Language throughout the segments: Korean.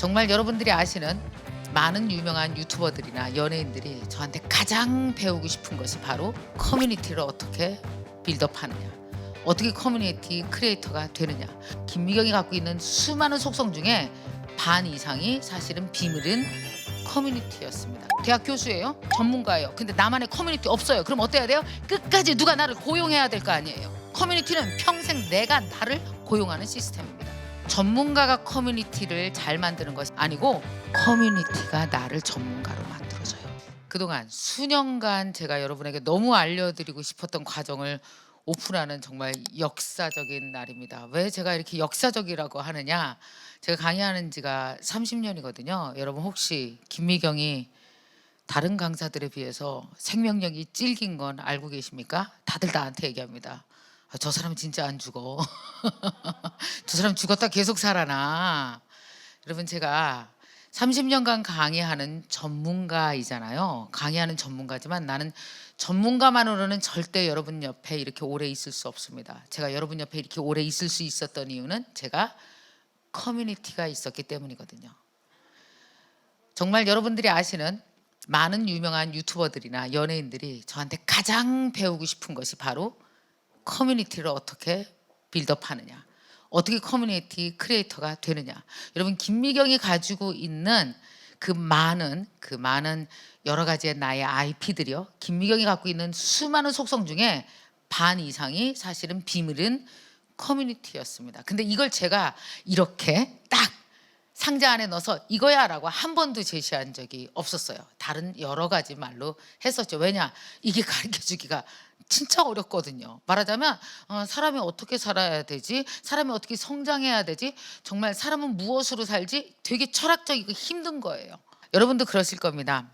정말 여러분들이 아시는 많은 유명한 유튜버들이나 연예인들이 저한테 가장 배우고 싶은 것이 바로 커뮤니티를 어떻게 빌드업하느냐, 어떻게 커뮤니티 크리에이터가 되느냐. 김미경이 갖고 있는 수많은 속성 중에 반 이상이 사실은 비밀은 커뮤니티였습니다. 대학 교수예요, 전문가예요. 근데 나만의 커뮤니티 없어요. 그럼 어때야 돼요? 끝까지 누가 나를 고용해야 될 거 아니에요. 커뮤니티는 평생 내가 나를 고용하는 시스템입니다. 전문가가 커뮤니티를 잘 만드는 것이 아니고 커뮤니티가 나를 전문가로 만들어줘요. 그동안 수년간 제가 여러분에게 너무 알려드리고 싶었던 과정을 오픈하는 정말 역사적인 날입니다. 왜 제가 이렇게 역사적이라고 하느냐? 제가 강의하는 지가 30년이거든요. 여러분 혹시 김미경이 다른 강사들에 비해서 생명력이 질긴 건 알고 계십니까? 다들 나한테 얘기합니다. 아, 저 사람 진짜 안 죽어. 저 사람 죽었다 계속 살아나. 여러분 제가 30년간 강의하는 전문가이잖아요. 강의하는 전문가지만 나는 전문가만으로는 절대 여러분 옆에 이렇게 오래 있을 수 없습니다. 제가 여러분 옆에 이렇게 오래 있을 수 있었던 이유는 제가 커뮤니티가 있었기 때문이거든요. 정말 여러분들이 아시는 많은 유명한 유튜버들이나 연예인들이 저한테 가장 배우고 싶은 것이 바로 커뮤니티를 어떻게 빌드업하느냐, 어떻게 커뮤니티 크리에이터가 되느냐. 여러분 김미경이 가지고 있는 그 많은 여러 가지의 나의 IP들이요, 김미경이 갖고 있는 수많은 속성 중에 반 이상이 사실은 비밀은 커뮤니티였습니다. 근데 이걸 제가 이렇게 딱 상자 안에 넣어서 이거야 라고 한 번도 제시한 적이 없었어요. 다른 여러 가지 말로 했었죠. 왜냐, 이게 가르쳐주기가 진짜 어렵거든요. 말하자면 사람이 어떻게 살아야 되지, 사람이 어떻게 성장해야 되지, 정말 사람은 무엇으로 살지, 되게 철학적이고 힘든 거예요. 여러분도 그러실 겁니다.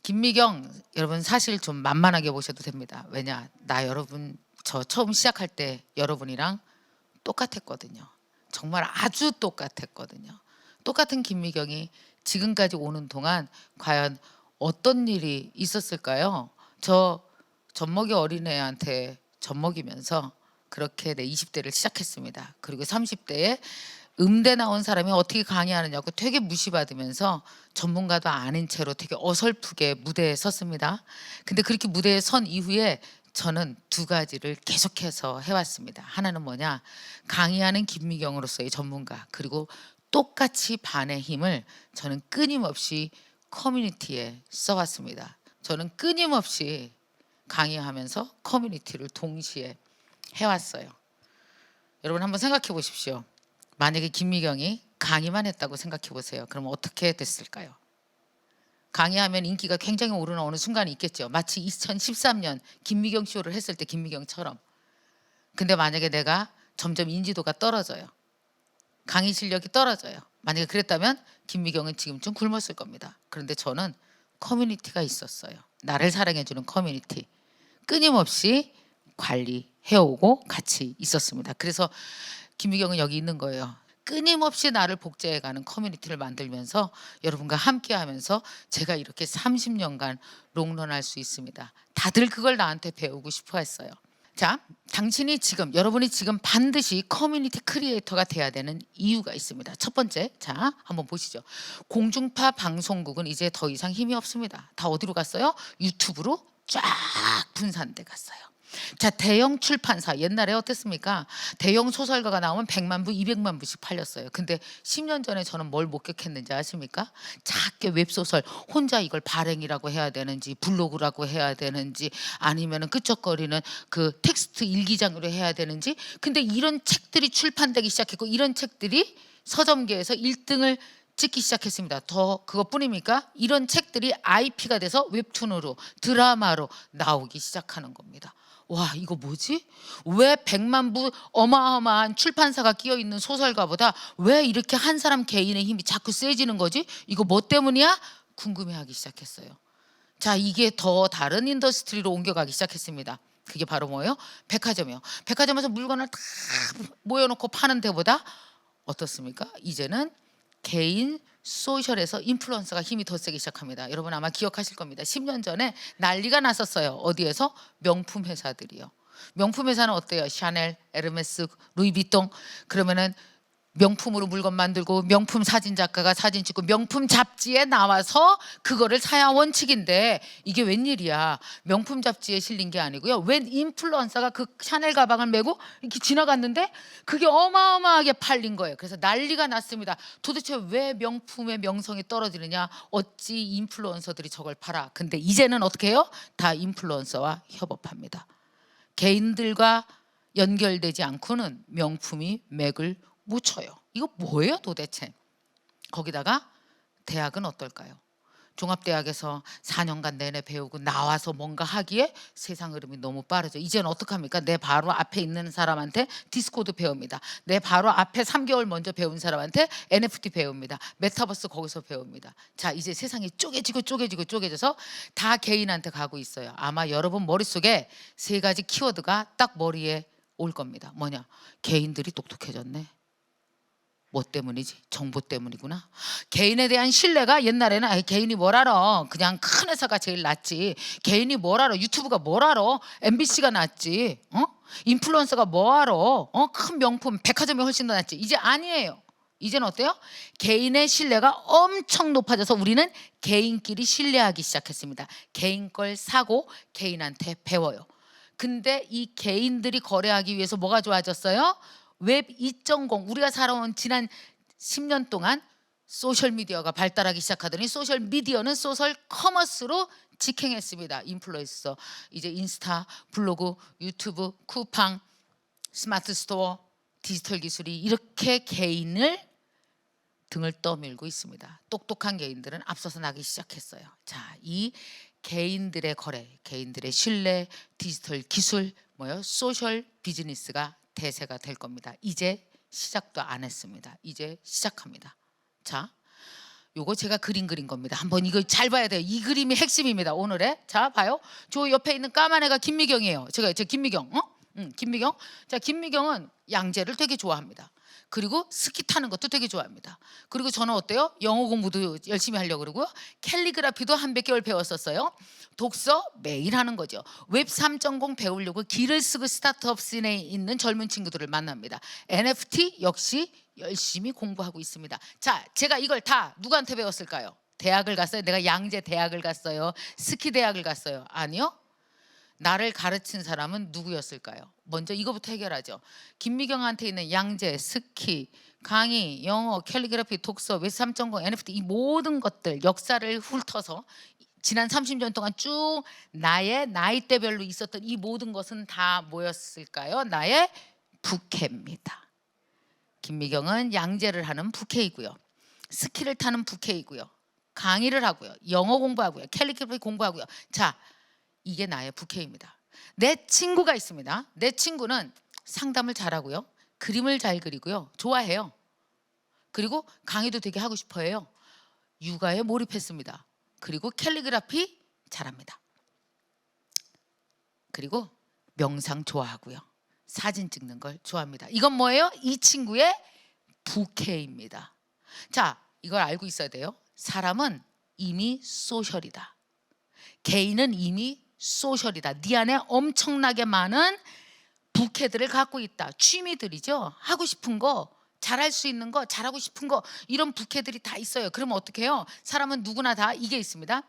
김미경 여러분 사실 좀 만만하게 보셔도 됩니다. 왜냐, 나 여러분 저 처음 시작할 때 여러분이랑 똑같았거든요. 정말 아주 똑같았거든요. 똑같은 김미경이 지금까지 오는 동안 과연 어떤 일이 있었을까요? 저 젖먹이 어린애한테 젖먹이면서 그렇게 내 20대를 시작했습니다. 그리고 30대에 음대 나온 사람이 어떻게 강의하느냐고 되게 무시받으면서 전문가도 아닌 채로 되게 어설프게 무대에 섰습니다. 근데 그렇게 무대에 선 이후에 저는 두 가지를 계속해서 해왔습니다. 하나는 뭐냐, 강의하는 김미경으로서의 전문가, 그리고 똑같이 반의 힘을 저는 끊임없이 커뮤니티에 써왔습니다. 저는 끊임없이 강의하면서 커뮤니티를 동시에 해왔어요. 여러분 한번 생각해 보십시오. 만약에 김미경이 강의만 했다고 생각해 보세요. 그럼 어떻게 됐을까요? 강의하면 인기가 굉장히 오르는 순간이 있겠죠. 마치 2013년 김미경 쇼를 했을 때 김미경처럼. 근데 만약에 내가 점점 인지도가 떨어져요, 강의 실력이 떨어져요. 만약에 그랬다면 김미경은 지금쯤 굶었을 겁니다. 그런데 저는 커뮤니티가 있었어요. 나를 사랑해주는 커뮤니티. 끊임없이 관리해오고 같이 있었습니다. 그래서 김미경은 여기 있는 거예요. 끊임없이 나를 복제해가는 커뮤니티를 만들면서 여러분과 함께하면서 제가 이렇게 30년간 롱런할 수 있습니다. 다들 그걸 나한테 배우고 싶어 했어요. 자, 여러분이 지금 반드시 커뮤니티 크리에이터가 돼야 되는 이유가 있습니다. 첫 번째, 자, 한번 보시죠. 공중파 방송국은 이제 더 이상 힘이 없습니다. 다 어디로 갔어요? 유튜브로 쫙 분산돼 갔어요. 자, 대형 출판사 옛날에 어땠습니까? 대형 소설가가 나오면 100만 부, 200만 부씩 팔렸어요. 근데 10년 전에 저는 뭘 목격했는지 아십니까? 작게 웹소설, 혼자 이걸 발행이라고 해야 되는지 블로그라고 해야 되는지 아니면은 끄적거리는 그 텍스트 일기장으로 해야 되는지, 근데 이런 책들이 출판되기 시작했고 이런 책들이 서점계에서 1등을 찍기 시작했습니다. 더 그것뿐입니까? 이런 책들이 IP가 돼서 웹툰으로, 드라마로 나오기 시작하는 겁니다. 와, 이거 뭐지? 왜 100만 부 어마어마한 출판사가 끼어 있는 소설가보다 왜 이렇게 한 사람 개인의 힘이 자꾸 세지는 거지? 이거 뭐 때문이야? 궁금해하기 시작했어요. 자, 이게 더 다른 인더스트리로 옮겨가기 시작했습니다. 그게 바로 뭐예요? 백화점이요. 백화점에서 물건을 다 모여놓고 파는 데보다 어떻습니까? 이제는 개인 소셜에서 인플루언서가 힘이 더 세기 시작합니다. 여러분 아마 기억하실 겁니다. 10년 전에 난리가 났었어요. 어디에서? 명품 회사들이요. 명품 회사는 어때요? 샤넬, 에르메스, 루이비통. 그러면은 명품으로 물건 만들고 명품 사진 작가가 사진 찍고 명품 잡지에 나와서 그거를 사야 원칙인데 이게 웬일이야. 명품 잡지에 실린 게 아니고요. 웬 인플루언서가 그 샤넬 가방을 메고 이렇게 지나갔는데 그게 어마어마하게 팔린 거예요. 그래서 난리가 났습니다. 도대체 왜 명품의 명성이 떨어지느냐. 어찌 인플루언서들이 저걸 팔아. 근데 이제는 어떻게 해요? 다 인플루언서와 협업합니다. 개인들과 연결되지 않고는 명품이 맥을 못 쳐요. 이거 뭐예요 도대체? 거기다가 대학은 어떨까요? 종합대학에서 4년간 내내 배우고 나와서 뭔가 하기에 세상 흐름이 너무 빠르죠. 이제는 어떡합니까? 내 바로 앞에 있는 사람한테 디스코드 배웁니다. 내 바로 앞에 3개월 먼저 배운 사람한테 NFT 배웁니다. 메타버스 거기서 배웁니다. 자, 이제 세상이 쪼개져서 다 개인한테 가고 있어요. 아마 여러분 머릿속에 3가지 키워드가 딱 머리에 올 겁니다. 뭐냐? 개인들이 똑똑해졌네. 뭐 때문이지? 정보 때문이구나. 개인에 대한 신뢰가 옛날에는 개인이 뭘 알아? 그냥 큰 회사가 제일 낫지. 개인이 뭘 알아? 유튜브가 뭘 알아? MBC가 낫지. 인플루언서가 뭐 알아? 큰 명품 백화점이 훨씬 더 낫지. 이제 아니에요. 이제는 어때요? 개인의 신뢰가 엄청 높아져서 우리는 개인끼리 신뢰하기 시작했습니다. 개인 걸 사고 개인한테 배워요. 근데 이 개인들이 거래하기 위해서 뭐가 좋아졌어요? 웹 2.0 우리가 살아온 지난 10년 동안 소셜미디어가 발달하기 시작하더니 소셜미디어는 소셜 커머스로 직행했습니다. 인플루언서, 이제 인스타, 블로그, 유튜브, 쿠팡, 스마트 스토어, 디지털 기술이 이렇게 개인을 등을 떠밀고 있습니다. 똑똑한 개인들은 앞서서 나기 시작했어요. 자, 이 개인들의 거래, 개인들의 신뢰, 디지털 기술, 소셜 비즈니스가 대세가 될 겁니다. 이제 시작도 안 했습니다. 이제 시작합니다. 자, 요거 제가 그린 겁니다. 한번 이거 잘 봐야 돼요. 이 그림이 핵심입니다. 오늘의. 자, 봐요. 저 옆에 있는 까만 애가 김미경이에요. 제가 김미경. 김미경. 자, 김미경은 양재를 되게 좋아합니다. 그리고 스키 타는 것도 되게 좋아합니다. 그리고 저는 어때요? 영어 공부도 열심히 하려고 그러고요. 캘리그라피도 한 100개월 배웠었어요. 독서 매일 하는 거죠. 웹 3.0 배우려고 길을 쓰고 스타트업 씬에 있는 젊은 친구들을 만납니다. NFT 역시 열심히 공부하고 있습니다. 자, 제가 이걸 다 누구한테 배웠을까요? 대학을 갔어요? 내가 양재 대학을 갔어요? 스키 대학을 갔어요? 아니요. 나를 가르친 사람은 누구였을까요? 먼저 이거부터 해결하죠. 김미경한테 있는 양재, 스키, 강의, 영어, 캘리그래피, 독서, 웹 3.0, NFT 이 모든 것들 역사를 훑어서 지난 30년 동안 쭉 나의 나이대별로 있었던 이 모든 것은 다 뭐였을까요? 나의 부캐입니다. 김미경은 양재를 하는 부캐이고요. 스키를 타는 부캐이고요. 강의를 하고요. 영어 공부하고요. 캘리그래피 공부하고요. 자, 이게 나의 부캐입니다. 내 친구가 있습니다. 내 친구는 상담을 잘하고요. 그림을 잘 그리고요. 좋아해요. 그리고 강의도 되게 하고 싶어해요. 육아에 몰입했습니다. 그리고 캘리그라피 잘합니다. 그리고 명상 좋아하고요. 사진 찍는 걸 좋아합니다. 이건 뭐예요? 이 친구의 부캐입니다. 자, 이걸 알고 있어야 돼요. 사람은 이미 소셜이다. 개인은 이미 소셜이다. 네 안에 엄청나게 많은 부캐들을 갖고 있다. 취미들이죠. 하고 싶은 거, 잘할 수 있는 거, 잘하고 싶은 거 이런 부캐들이 다 있어요. 그러면 어떻게 해요? 사람은 누구나 다 이게 있습니다.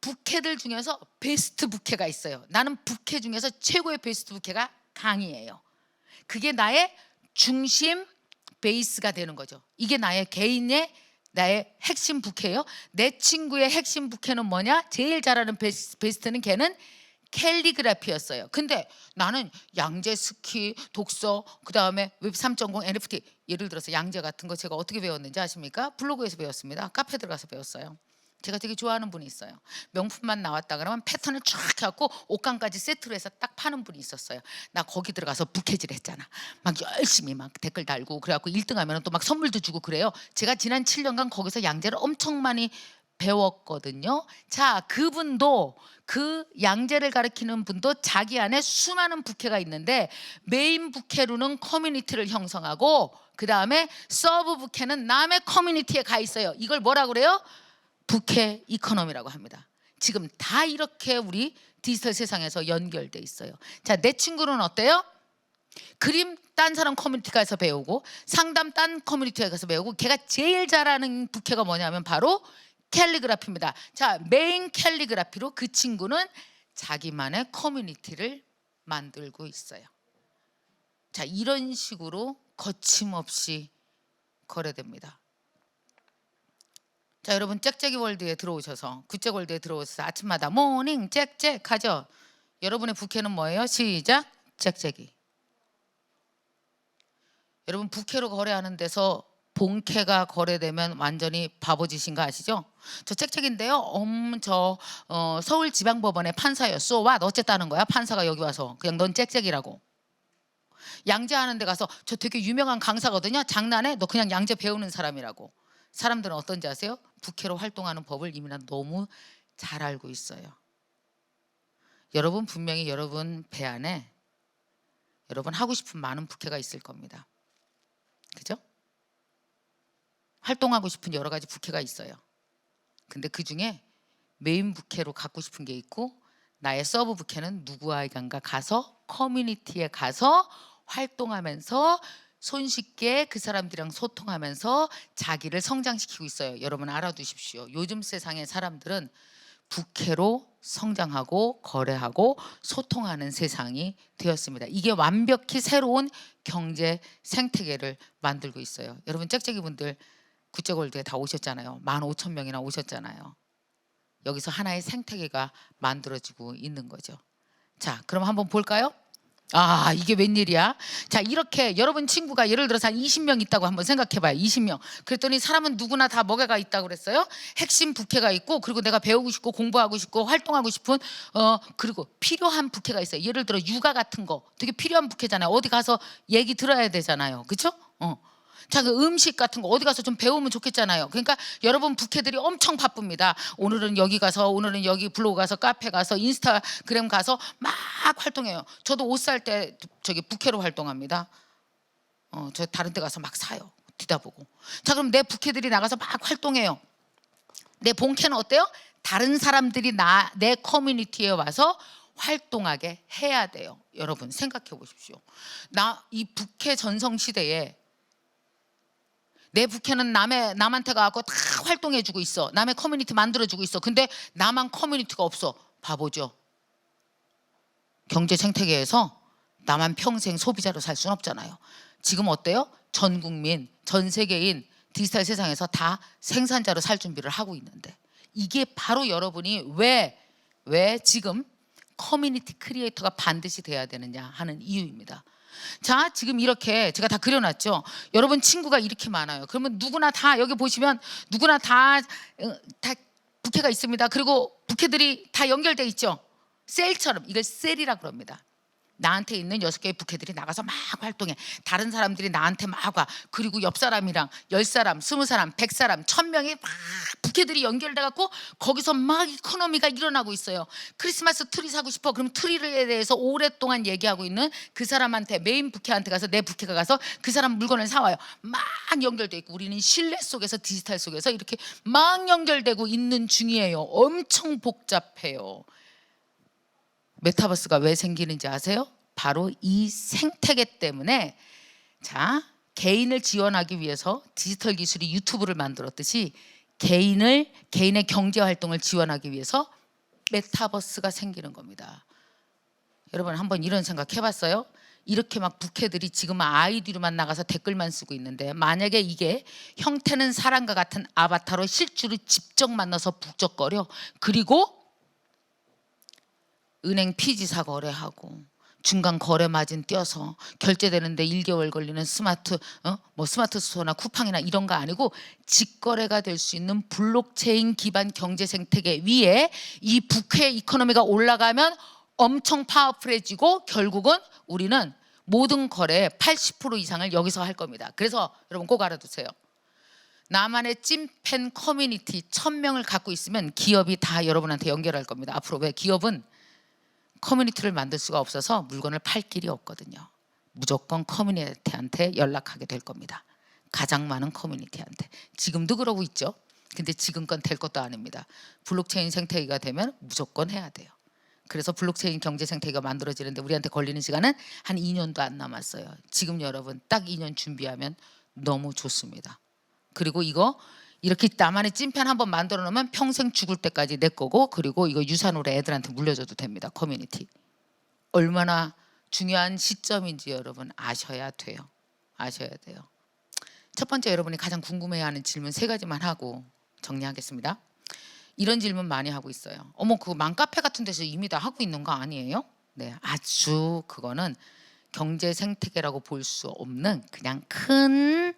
부캐들 중에서 베스트 부캐가 있어요. 나는 부캐 중에서 최고의 베스트 부캐가 강의예요. 그게 나의 중심 베이스가 되는 거죠. 이게 나의 개인의 나의 핵심 부캐예요. 내 친구의 핵심 부캐는 뭐냐? 제일 잘하는 베스트는 걔는 캘리그라피였어요. 근데 나는 양재, 스키, 독서, 그 다음에 웹 3.0, NFT 예를 들어서 양재 같은 거 제가 어떻게 배웠는지 아십니까? 블로그에서 배웠습니다. 카페 들어가서 배웠어요. 제가 되게 좋아하는 분이 있어요. 명품만 나왔다 그러면 패턴을 쫙 해갖고 옷감까지 세트로 해서 딱 파는 분이 있었어요. 나 거기 들어가서 부캐질 했잖아. 막 열심히 막 댓글 달고 그래갖고 1등 하면 또 막 선물도 주고 그래요. 제가 지난 7년간 거기서 양재를 엄청 많이 배웠거든요. 자, 그분도 그 양재를 가리키는 분도 자기 안에 수많은 부캐가 있는데 메인 부캐로는 커뮤니티를 형성하고 그 다음에 서브 부캐는 남의 커뮤니티에 가 있어요. 이걸 뭐라 그래요? 부캐 이코노미라고 합니다. 지금 다 이렇게 우리 디지털 세상에서 연결돼 있어요. 자, 내 친구는 어때요? 그림 딴 사람 커뮤니티 가서 배우고 상담 딴 커뮤니티에 가서 배우고 걔가 제일 잘하는 부캐가 뭐냐면 바로 캘리그라피입니다. 자, 메인 캘리그라피로 그 친구는 자기만의 커뮤니티를 만들고 있어요. 자, 이런 식으로 거침없이 거래됩니다. 자, 여러분 짹짹이 월드에 들어오셔서 굿잭 월드에 들어오셔서 아침마다 모닝 짹짹 하죠. 여러분의 부캐는 뭐예요? 시작. 짹짹이. 여러분 부캐로 거래하는 데서 본캐가 거래되면 완전히 바보짓인 거 아시죠? 저 짹짹인데요. 서울지방법원의 판사였어. 와, 어쨌다는 거야? 판사가 여기 와서 그냥 넌 짹짹이라고. 양재하는 데 가서 저 되게 유명한 강사거든요. 장난해? 너 그냥 양재 배우는 사람이라고. 사람들은 어떤지 아세요? 부캐로 활동하는 법을 이미 너무 잘 알고 있어요. 여러분 분명히 여러분 배 안에 여러분 하고 싶은 많은 부캐가 있을 겁니다. 그죠? 활동하고 싶은 여러 가지 부캐가 있어요. 근데 그 중에 메인 부캐로 갖고 싶은 게 있고 나의 서브 부캐는 누구와인가 가서 커뮤니티에 가서 활동하면서 손쉽게 그 사람들이랑 소통하면서 자기를 성장시키고 있어요. 여러분 알아두십시오. 요즘 세상의 사람들은 부캐로 성장하고 거래하고 소통하는 세상이 되었습니다. 이게 완벽히 새로운 경제 생태계를 만들고 있어요. 여러분 짹짹이 분들 굿잭월드에 다 오셨잖아요. 15,000명이나 오셨잖아요. 여기서 하나의 생태계가 만들어지고 있는 거죠. 자, 그럼 한번 볼까요? 아, 이게 웬일이야? 자, 이렇게 여러분 친구가 예를 들어서 한 20명 있다고 한번 생각해봐요. 20명. 그랬더니 사람은 누구나 다 뭐가 있다고 그랬어요? 핵심 부캐가 있고, 그리고 내가 배우고 싶고 공부하고 싶고 활동하고 싶은 그리고 필요한 부캐가 있어요. 예를 들어 육아 같은 거 되게 필요한 부캐잖아요. 어디 가서 얘기 들어야 되잖아요. 그렇죠? 자, 그 음식 같은 거 어디 가서 좀 배우면 좋겠잖아요. 그러니까 여러분 부캐들이 엄청 바쁩니다. 오늘은 여기 가서, 오늘은 여기 블로그 가서, 카페 가서, 인스타그램 가서 막 활동해요. 저도 옷 살 때 저기 부캐로 활동합니다. 저 다른 데 가서 막 사요. 뒤다보고. 자, 그럼 내 부캐들이 나가서 막 활동해요. 내 본캐는 어때요? 다른 사람들이 내 커뮤니티에 와서 활동하게 해야 돼요. 여러분 생각해 보십시오. 나 이 부캐 전성 시대에 내 부캐는 남한테 가고 다 활동해주고 있어. 남의 커뮤니티 만들어주고 있어. 근데 나만 커뮤니티가 없어. 바보죠. 경제 생태계에서 나만 평생 소비자로 살 수는 없잖아요. 지금 어때요? 전 국민, 전 세계인 디지털 세상에서 다 생산자로 살 준비를 하고 있는데 이게 바로 여러분이 왜 지금 커뮤니티 크리에이터가 반드시 돼야 되느냐 하는 이유입니다. 자, 지금 이렇게 제가 다 그려놨죠. 여러분 친구가 이렇게 많아요. 그러면 누구나 다 여기 보시면 누구나 다 부캐가 있습니다. 그리고 부캐들이 다 연결돼 있죠. 셀처럼. 이걸 셀이라고 그럽니다. 나한테 있는 6개의 부캐들이 나가서 막 활동해. 다른 사람들이 나한테 막 와. 그리고 옆 사람이랑 10사람, 20사람, 100사람, 1000명이 막 부캐들이 연결돼 갖고 거기서 막 이코노미가 일어나고 있어요. 크리스마스 트리 사고 싶어. 그럼 트리에 대해서 오랫동안 얘기하고 있는 그 사람한테, 메인 부캐한테 가서 내 부캐가 가서 그 사람 물건을 사와요. 막 연결돼 있고 우리는 신뢰 속에서 디지털 속에서 이렇게 막 연결되고 있는 중이에요. 엄청 복잡해요. 메타버스가 왜 생기는지 아세요? 바로 이 생태계 때문에. 자, 개인을 지원하기 위해서 디지털 기술이 유튜브를 만들었듯이 개인의 경제 활동을 지원하기 위해서 메타버스가 생기는 겁니다. 여러분 한번 이런 생각 해봤어요? 이렇게 막 부캐들이 지금 아이디로만 나가서 댓글만 쓰고 있는데 만약에 이게 형태는 사람과 같은 아바타로 실제로 직접 만나서 북적거려. 그리고 은행 피지사 거래하고 중간 거래 마진 떼어서 결제되는데 1개월 걸리는 스마트 스토어나 쿠팡이나 이런 거 아니고 직거래가 될 수 있는 블록체인 기반 경제 생태계 위에 이 부캐 이코노미가 올라가면 엄청 파워풀해지고 결국은 우리는 모든 거래의 80% 이상을 여기서 할 겁니다. 그래서 여러분 꼭 알아두세요. 나만의 찐팬 커뮤니티 1000명을 갖고 있으면 기업이 다 여러분한테 연결할 겁니다. 앞으로. 왜? 기업은 커뮤니티를 만들 수가 없어서 물건을 팔 길이 없거든요. 무조건 커뮤니티한테 연락하게 될 겁니다. 가장 많은 커뮤니티한테. 지금도 그러고 있죠. 근데 지금 건 될 것도 아닙니다. 블록체인 생태계가 되면 무조건 해야 돼요. 그래서 블록체인 경제 생태계가 만들어지는데 우리한테 걸리는 시간은 한 2년도 안 남았어요. 지금 여러분 딱 2년 준비하면 너무 좋습니다. 그리고 이거 이렇게 나만의 찐팬 한번 만들어 놓으면 평생 죽을 때까지 내 거고, 그리고 이거 유산으로 애들한테 물려줘도 됩니다. 커뮤니티. 얼마나 중요한 시점인지 여러분 아셔야 돼요. 아셔야 돼요. 첫 번째, 여러분이 가장 궁금해하는 질문 3가지만 하고 정리하겠습니다. 이런 질문 많이 하고 있어요. 어머, 그 맘카페 같은 데서 이미 다 하고 있는 거 아니에요? 네, 아주 그거는 경제 생태계라고 볼 수 없는 그냥 큰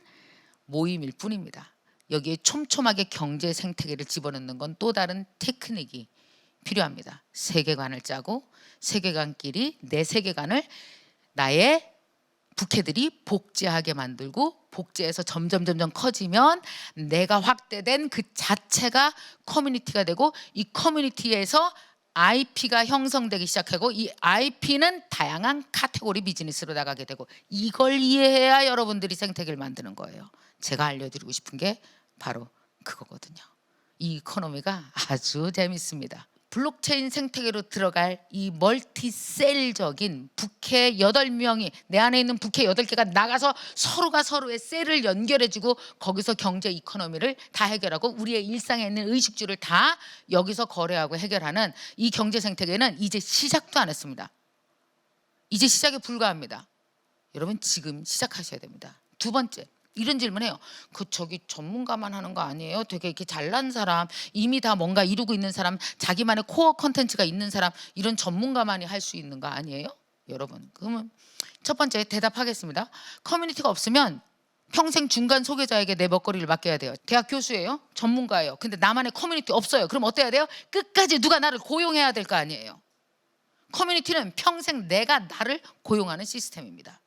모임일 뿐입니다. 여기에 촘촘하게 경제 생태계를 집어넣는 건 또 다른 테크닉이 필요합니다. 세계관을 짜고 세계관끼리 내 세계관을 나의 부캐들이 복제하게 만들고, 복제해서 점점 커지면 내가 확대된 그 자체가 커뮤니티가 되고, 이 커뮤니티에서 IP가 형성되기 시작하고, 이 IP는 다양한 카테고리 비즈니스로 나가게 되고, 이걸 이해해야 여러분들이 생태계를 만드는 거예요. 제가 알려드리고 싶은 게 바로 그거거든요. 이 이코노미가 아주 재밌습니다. 블록체인 생태계로 들어갈 이 멀티셀적인 부캐 8명이, 내 안에 있는 부캐 8개가 나가서 서로가 서로의 셀을 연결해주고, 거기서 경제 이코노미를 다 해결하고 우리의 일상에 있는 의식주를 다 여기서 거래하고 해결하는 이 경제 생태계는 이제 시작도 안 했습니다. 이제 시작에 불과합니다. 여러분 지금 시작하셔야 됩니다. 두 번째, 이런 질문해요. 저기 전문가만 하는 거 아니에요? 되게 이렇게 잘난 사람, 이미 다 뭔가 이루고 있는 사람, 자기만의 코어 컨텐츠가 있는 사람, 이런 전문가만이 할 수 있는 거 아니에요? 여러분, 그러면 첫 번째 대답하겠습니다. 커뮤니티가 없으면 평생 중간 소개자에게 내 먹거리를 맡겨야 돼요. 대학 교수예요? 전문가예요. 근데 나만의 커뮤니티 없어요. 그럼 어때야 돼요? 끝까지 누가 나를 고용해야 될 거 아니에요. 커뮤니티는 평생 내가 나를 고용하는 시스템입니다.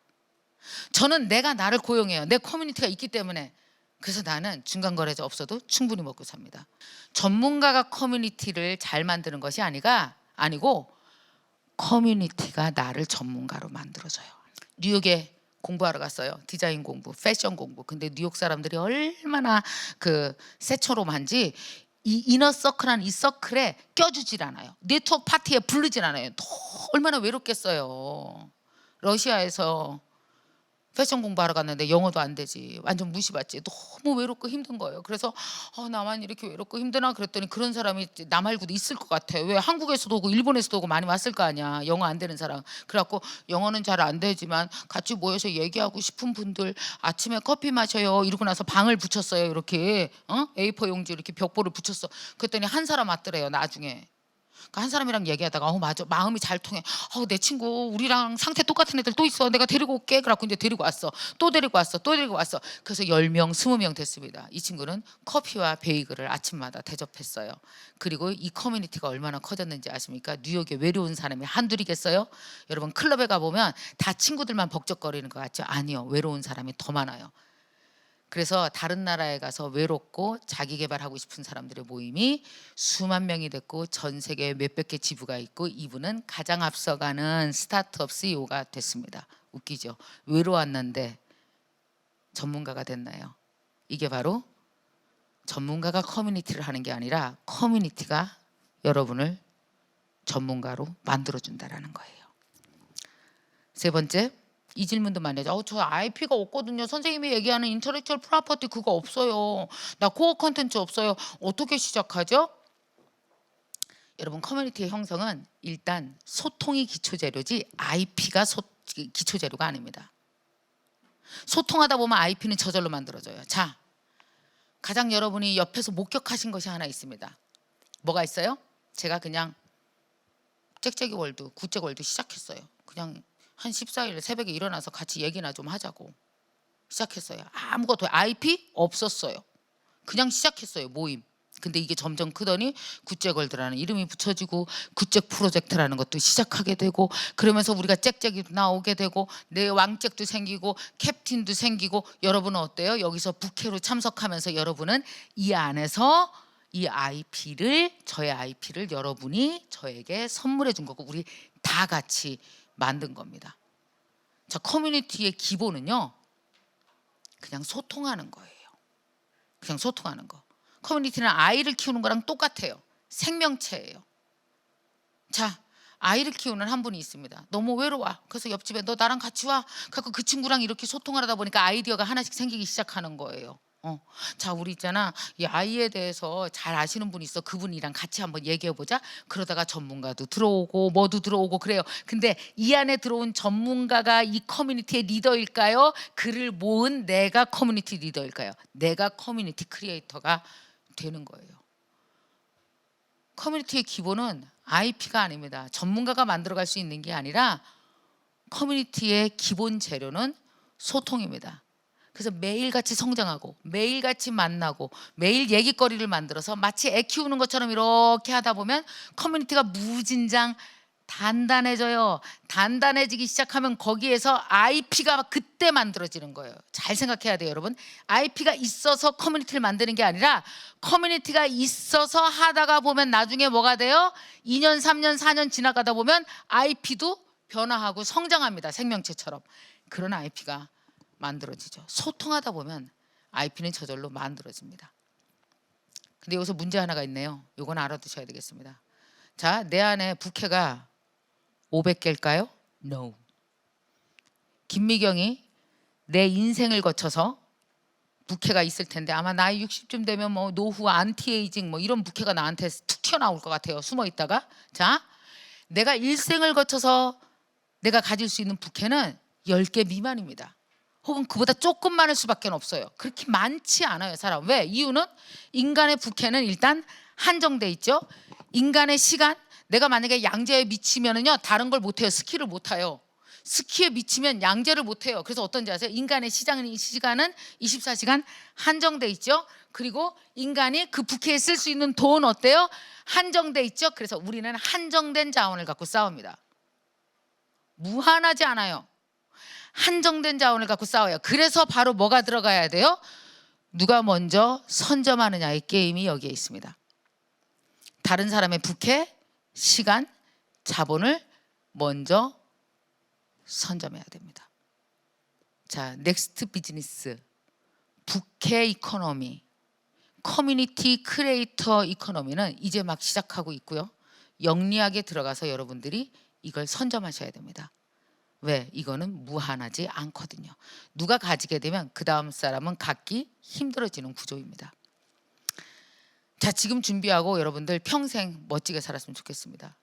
저는 내가 나를 고용해요. 내 커뮤니티가 있기 때문에. 그래서 나는 중간 거래자 없어도 충분히 먹고 삽니다. 전문가가 커뮤니티를 잘 만드는 것이 아니고 커뮤니티가 나를 전문가로 만들어줘요. 뉴욕에 공부하러 갔어요. 디자인 공부, 패션 공부. 근데 뉴욕 사람들이 얼마나 그 새초롬한지 이 이너 서클한 이 서클에 껴주질 않아요. 네트워크 파티에 부르질 않아요. 얼마나 외롭겠어요. 러시아에서 패션 공부하러 갔는데 영어도 안 되지. 완전 무시받지. 너무 외롭고 힘든 거예요. 그래서 나만 이렇게 외롭고 힘드나 그랬더니, 그런 사람이 나 말고도 있을 것 같아. 왜 한국에서도 오고 일본에서도 오고 많이 왔을 거 아니야. 영어 안 되는 사람. 그래갖고 영어는 잘 안 되지만 같이 모여서 얘기하고 싶은 분들 아침에 커피 마셔요. 이러고 나서 방을 붙였어요. 이렇게 A4 용지 이렇게 벽보를 붙였어. 그랬더니 한 사람 왔더래요. 나중에. 한 사람이랑 얘기하다가 맞아, 마음이 잘 통해. 내 친구 우리랑 상태 똑같은 애들 또 있어. 내가 데리고 올게. 그래갖고 이제 데리고 왔어. 또 데리고 왔어. 또 데리고 왔어. 그래서 10명, 20명 됐습니다. 이 친구는 커피와 베이글을 아침마다 대접했어요. 그리고 이 커뮤니티가 얼마나 커졌는지 아십니까? 뉴욕에 외로운 사람이 한둘이겠어요? 여러분 클럽에 가보면 다 친구들만 벅적거리는 것 같죠? 아니요. 외로운 사람이 더 많아요. 그래서 다른 나라에 가서 외롭고 자기 개발하고 싶은 사람들의 모임이 수만 명이 됐고 전 세계에 몇백 개 지부가 있고, 이분은 가장 앞서가는 스타트업 CEO가 됐습니다. 웃기죠? 외로웠는데 전문가가 됐나요? 이게 바로 전문가가 커뮤니티를 하는 게 아니라 커뮤니티가 여러분을 전문가로 만들어준다는 거예요. 세 번째, 이 질문도 많이 하죠. 저 IP가 없거든요. 선생님이 얘기하는 인터렉츄얼 프로퍼티 그거 없어요. 나 코어 컨텐츠 없어요. 어떻게 시작하죠? 여러분 커뮤니티의 형성은 일단 소통이 기초재료지 IP가 기초재료가 아닙니다. 소통하다 보면 IP는 저절로 만들어져요. 자, 가장 여러분이 옆에서 목격하신 것이 하나 있습니다. 뭐가 있어요? 제가 그냥 짹짹이 월드, 구잭 월드 시작했어요. 그냥 한 14일 새벽에 일어나서 같이 얘기나 좀 하자고 시작했어요. 아무것도 IP 없었어요. 그냥 시작했어요. 모임. 근데 이게 점점 크더니 구잭월드라는 이름이 붙여지고 구잭 프로젝트라는 것도 시작하게 되고, 그러면서 우리가 짹짹이도 나오게 되고 내 왕잭도 생기고 캡틴도 생기고. 여러분은 어때요? 여기서 부캐로 참석하면서 여러분은 이 안에서 이 IP를, 저의 IP를 여러분이 저에게 선물해 준 거고 우리 다 같이 만든 겁니다. 자, 커뮤니티의 기본은요, 그냥 소통하는 거예요. 그냥 소통하는 거. 커뮤니티는 아이를 키우는 거랑 똑같아요. 생명체예요. 자, 아이를 키우는 한 분이 있습니다. 너무 외로워. 그래서 옆집에 너 나랑 같이 와. 그래서 그 친구랑 이렇게 소통을 하다 보니까 아이디어가 하나씩 생기기 시작하는 거예요. 자, 우리 있잖아. 이 아이에 대해서 잘 아시는 분이 있어. 그분이랑 같이 한번 얘기해 보자. 그러다가 전문가도 들어오고 뭐도 들어오고 그래요. 근데 이 안에 들어온 전문가가 이 커뮤니티의 리더일까요? 그를 모은 내가 커뮤니티 리더일까요? 내가 커뮤니티 크리에이터가 되는 거예요. 커뮤니티의 기본은 IP가 아닙니다. 전문가가 만들어갈 수 있는 게 아니라 커뮤니티의 기본 재료는 소통입니다. 그래서 매일같이 성장하고 매일같이 만나고 매일 얘기거리를 만들어서 마치 애 키우는 것처럼 이렇게 하다 보면 커뮤니티가 무진장 단단해져요. 단단해지기 시작하면 거기에서 IP가 그때 만들어지는 거예요. 잘 생각해야 돼요, 여러분. IP가 있어서 커뮤니티를 만드는 게 아니라 커뮤니티가 있어서 하다가 보면 나중에 뭐가 돼요? 2년, 3년, 4년 지나가다 보면 IP도 변화하고 성장합니다. 생명체처럼. 그런 IP가 만들어지죠. 소통하다 보면 IP는 저절로 만들어집니다. 근데 여기서 문제 하나가 있네요. 이건 알아두셔야 되겠습니다. 자, 내 안에 부캐가 500개일까요? No. 김미경이 내 인생을 거쳐서 부캐가 있을 텐데 아마 나이 60쯤 되면 뭐 노후, 안티에이징 뭐 이런 부캐가 나한테 툭 튀어나올 것 같아요. 숨어 있다가. 자, 내가 일생을 거쳐서 내가 가질 수 있는 부캐는 10개 미만입니다. 혹은 그보다 조금 많을 수밖에 없어요. 그렇게 많지 않아요, 사람. 왜? 이유는 인간의 부캐는 일단 한정돼 있죠. 인간의 시간, 내가 만약에 양재에 미치면은요 다른 걸 못해요. 스키를 못해요. 스키에 미치면 양재를 못해요. 그래서 어떤지 아세요? 인간의 시간은 24시간 한정돼 있죠. 그리고 인간이 그 부캐에 쓸 수 있는 돈 어때요? 한정돼 있죠. 그래서 우리는 한정된 자원을 갖고 싸웁니다. 무한하지 않아요. 한정된 자원을 갖고 싸워요. 그래서 바로 뭐가 들어가야 돼요? 누가 먼저 선점하느냐의 게임이 여기에 있습니다. 다른 사람의 부캐, 시간, 자본을 먼저 선점해야 됩니다. 자, 넥스트 비즈니스, 부캐 이코노미, 커뮤니티 크리에이터 이코노미는 이제 막 시작하고 있고요. 영리하게 들어가서 여러분들이 이걸 선점하셔야 됩니다. 왜? 이거는 무한하지 않거든요. 누가 가지게 되면 그 다음 사람은 갖기 힘들어지는 구조입니다. 자, 지금 준비하고 여러분들 평생 멋지게 살았으면 좋겠습니다.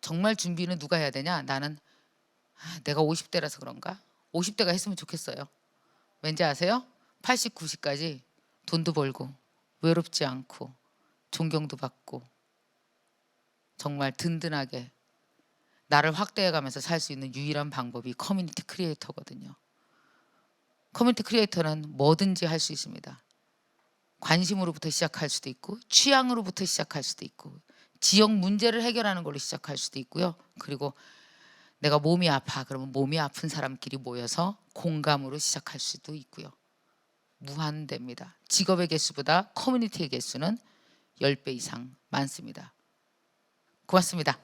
정말 준비는 누가 해야 되냐? 나는 내가 50대라서 그런가? 50대가 했으면 좋겠어요. 왠지 아세요? 80, 90까지 돈도 벌고 외롭지 않고 존경도 받고 정말 든든하게 나를 확대해가면서 살 수 있는 유일한 방법이 커뮤니티 크리에이터거든요. 커뮤니티 크리에이터는 뭐든지 할 수 있습니다. 관심으로부터 시작할 수도 있고 취향으로부터 시작할 수도 있고 지역 문제를 해결하는 걸로 시작할 수도 있고요. 그리고 내가 몸이 아파 그러면 몸이 아픈 사람끼리 모여서 공감으로 시작할 수도 있고요. 무한됩니다. 직업의 개수보다 커뮤니티의 개수는 10배 이상 많습니다. 고맙습니다.